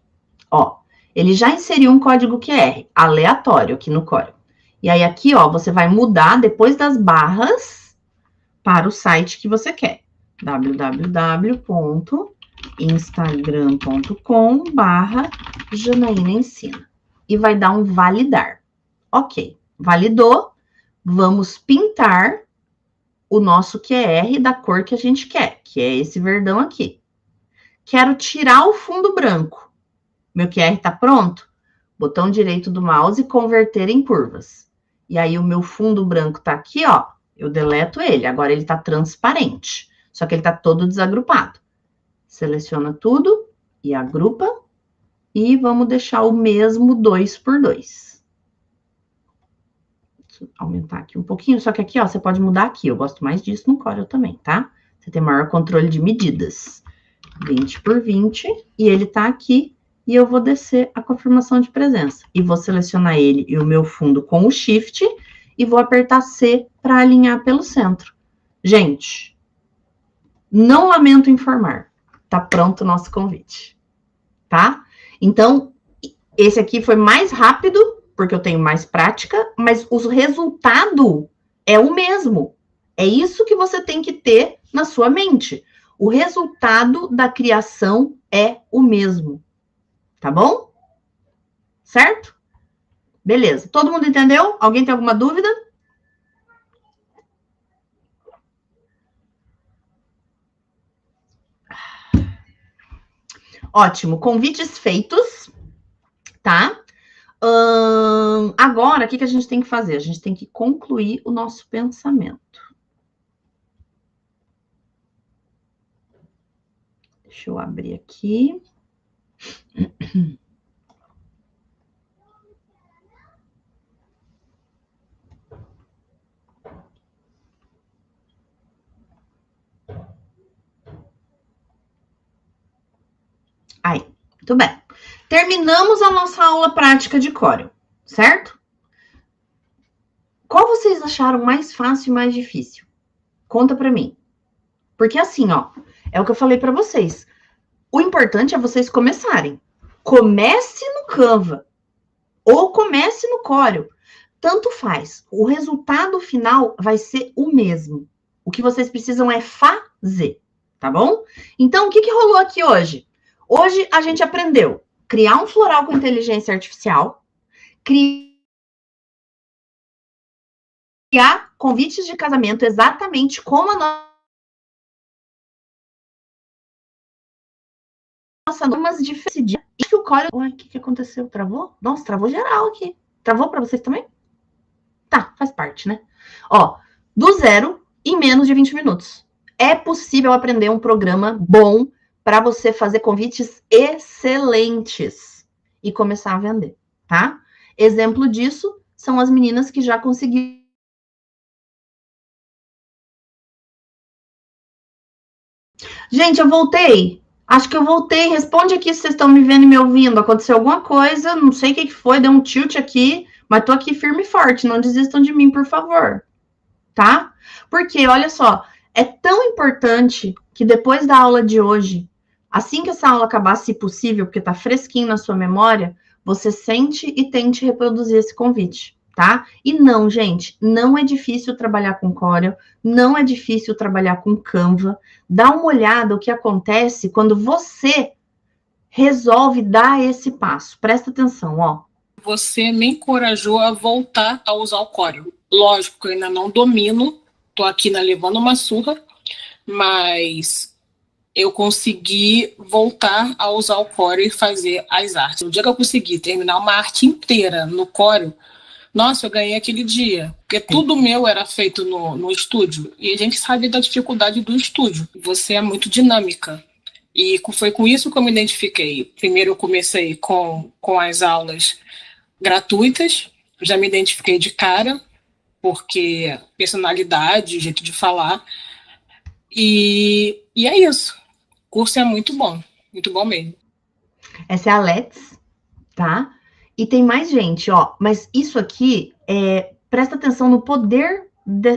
Ó, ele já inseriu um código QR aleatório aqui no Corel. E aí aqui, ó, você vai mudar depois das barras para o site que você quer. www.instagram.com/Janaína Ensina. E vai dar um validar. Ok, validou. Vamos pintar o nosso QR da cor que a gente quer, que é esse verdão aqui. Quero tirar o fundo branco. Meu QR está pronto? Botão direito do mouse e converter em curvas. E aí o meu fundo branco está aqui, ó. Eu deleto ele. Agora ele está transparente. Só que ele está todo desagrupado. Seleciona tudo e agrupa. E vamos deixar o mesmo 2x2. Deixa eu aumentar aqui um pouquinho. Só que aqui, ó, você pode mudar aqui. Eu gosto mais disso no Corel também, tá? Você tem maior controle de medidas. 20x20. E ele está aqui. E eu vou descer a confirmação de presença. E vou selecionar ele e o meu fundo com o Shift. E vou apertar C para alinhar pelo centro. Gente, não lamento informar. Tá pronto o nosso convite. Tá? Então, esse aqui foi mais rápido, porque eu tenho mais prática. Mas o resultado é o mesmo. É isso que você tem que ter na sua mente. O resultado da criação é o mesmo. Tá bom? Certo? Beleza. Todo mundo entendeu? Alguém tem alguma dúvida? Ótimo. Convites feitos, tá? Agora, o que a gente tem que fazer? A gente tem que concluir o nosso pensamento. Deixa eu abrir aqui. Aí, muito bem. Terminamos a nossa aula prática de Corel, certo? Qual vocês acharam mais fácil e mais difícil? Conta pra mim. Porque assim, ó, é o que eu falei pra vocês. O importante é vocês começarem. Comece no Canva ou comece no Corel. Tanto faz. O resultado final vai ser o mesmo. O que vocês precisam é fazer, tá bom? Então, o que rolou aqui hoje? Hoje a gente aprendeu criar um floral com inteligência artificial, criar convites de casamento exatamente como a nossa normas diferentes. E que o Corel... Ué, o que aconteceu? Travou? Nossa, travou geral aqui. Travou para vocês também? Tá, faz parte, né? Ó, do zero em menos de 20 minutos. É possível aprender um programa bom para você fazer convites excelentes e começar a vender, tá? Exemplo disso são as meninas que já conseguiram. Gente, eu voltei. Acho que eu voltei. Responde aqui se vocês estão me vendo e me ouvindo. Aconteceu alguma coisa, não sei o que foi, deu um tilt aqui, mas tô aqui firme e forte. Não desistam de mim, por favor. Tá? Porque, olha só, é tão importante que depois da aula de hoje, assim que essa aula acabar, se possível, porque tá fresquinho na sua memória, você sente e tente reproduzir esse convite, tá? E não, gente, não é difícil trabalhar com Corel, não é difícil trabalhar com Canva. Dá uma olhada o que acontece quando você resolve dar esse passo. Presta atenção, ó. Você me encorajou a voltar a usar o Corel. Lógico que eu ainda não domino, tô aqui levando uma surra, mas eu consegui voltar a usar o Corel e fazer as artes. No dia que eu consegui terminar uma arte inteira no Corel, nossa, eu ganhei aquele dia. Porque tudo meu era feito no estúdio. E a gente sabe da dificuldade do estúdio. Você é muito dinâmica. E foi com isso que eu me identifiquei. Primeiro eu comecei com as aulas gratuitas. Já me identifiquei de cara, porque personalidade, jeito de falar. E é isso. O curso é muito bom mesmo. Essa é a Let's, tá? E tem mais gente, ó. Mas isso aqui, presta atenção no poder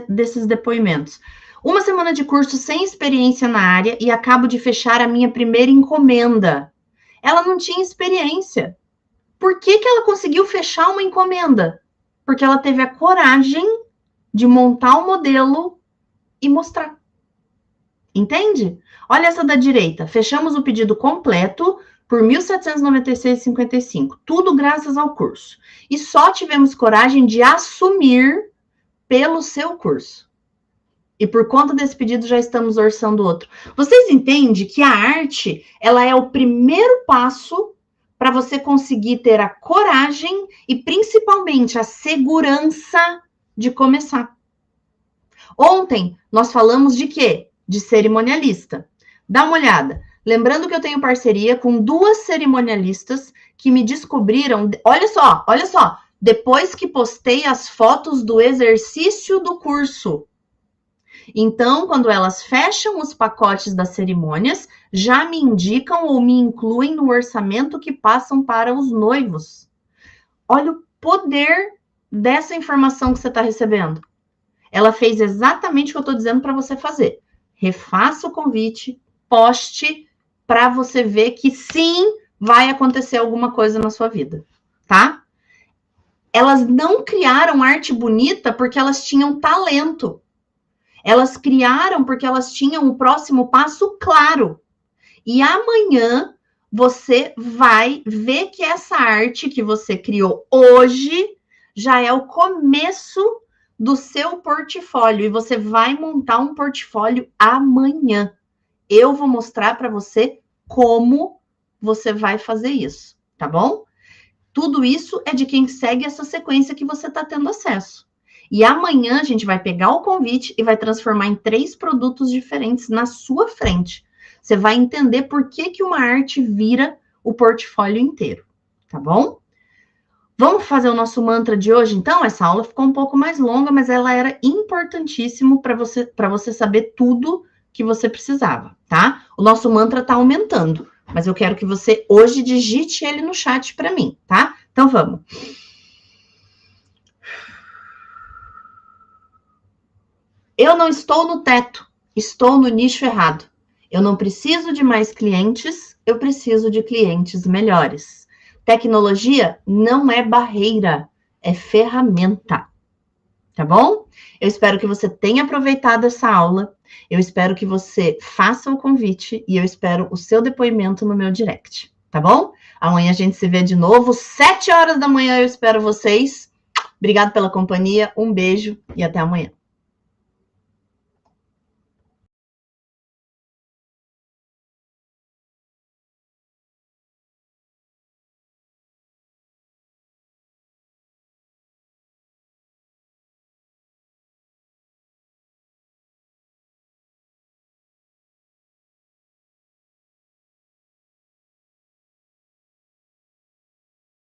desses depoimentos. Uma semana de curso sem experiência na área e acabo de fechar a minha primeira encomenda. Ela não tinha experiência. Por que ela conseguiu fechar uma encomenda? Porque ela teve a coragem de montar um modelo e mostrar. Entende? Olha essa da direita. Fechamos o pedido completo por R$ 1.796,55. Tudo graças ao curso. E só tivemos coragem de assumir pelo seu curso. E por conta desse pedido já estamos orçando outro. Vocês entendem que a arte, ela é o primeiro passo para você conseguir ter a coragem e principalmente a segurança de começar. Ontem nós falamos de quê? De cerimonialista. Dá uma olhada. Lembrando que eu tenho parceria com 2 cerimonialistas que me descobriram. Olha só. Depois que postei as fotos do exercício do curso. Então, quando elas fecham os pacotes das cerimônias, já me indicam ou me incluem no orçamento que passam para os noivos. Olha o poder dessa informação que você está recebendo. Ela fez exatamente o que eu estou dizendo para você fazer. Refaça o convite, poste, para você ver que sim, vai acontecer alguma coisa na sua vida, tá? Elas não criaram arte bonita porque elas tinham talento. Elas criaram porque elas tinham o próximo passo claro. E amanhã você vai ver que essa arte que você criou hoje já é o começo do seu portfólio. E você vai montar um portfólio amanhã. Eu vou mostrar para você como você vai fazer isso, tá bom? Tudo isso é de quem segue essa sequência que você está tendo acesso. E amanhã a gente vai pegar o convite e vai transformar em 3 produtos diferentes na sua frente. Você vai entender por que uma arte vira o portfólio inteiro, tá bom? Vamos fazer o nosso mantra de hoje, então? Essa aula ficou um pouco mais longa, mas ela era importantíssimo para você saber tudo que você precisava, tá? O nosso mantra está aumentando, mas eu quero que você hoje digite ele no chat para mim, tá? Então vamos. Eu não estou no teto, estou no nicho errado. Eu não preciso de mais clientes, eu preciso de clientes melhores. Tecnologia não é barreira, é ferramenta. tá bom? Eu espero que você tenha aproveitado essa aula. Eu espero que você faça o convite e eu espero o seu depoimento no meu direct, tá bom? Amanhã a gente se vê de novo, 7 horas da manhã eu espero vocês. Obrigado pela companhia, um beijo e até amanhã.